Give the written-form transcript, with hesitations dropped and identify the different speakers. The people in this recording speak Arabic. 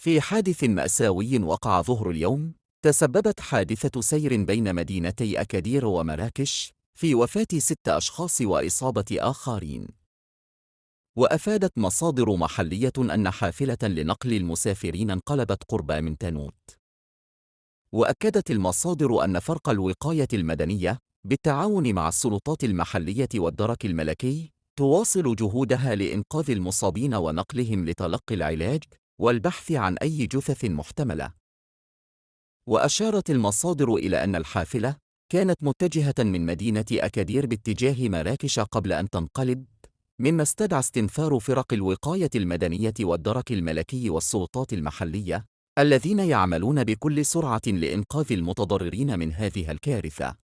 Speaker 1: في حادث مأساوي وقع ظهر اليوم، تسببت حادثة سير بين مدينتي أكادير ومراكش في وفاة 6 أشخاص وإصابة آخرين. وأفادت مصادر محلية أن حافلة لنقل المسافرين انقلبت قرب من تانوت. وأكدت المصادر أن فرق الوقاية المدنية بالتعاون مع السلطات المحلية والدرك الملكي تواصل جهودها لإنقاذ المصابين ونقلهم لتلقي العلاج والبحث عن أي جثث محتملة. وأشارت المصادر إلى أن الحافلة كانت متجهة من مدينة أكادير باتجاه مراكش قبل أن تنقلب، مما استدعى استنفار فرق الوقاية المدنية والدرك الملكي والسلطات المحلية الذين يعملون بكل سرعة لإنقاذ المتضررين من هذه الكارثة.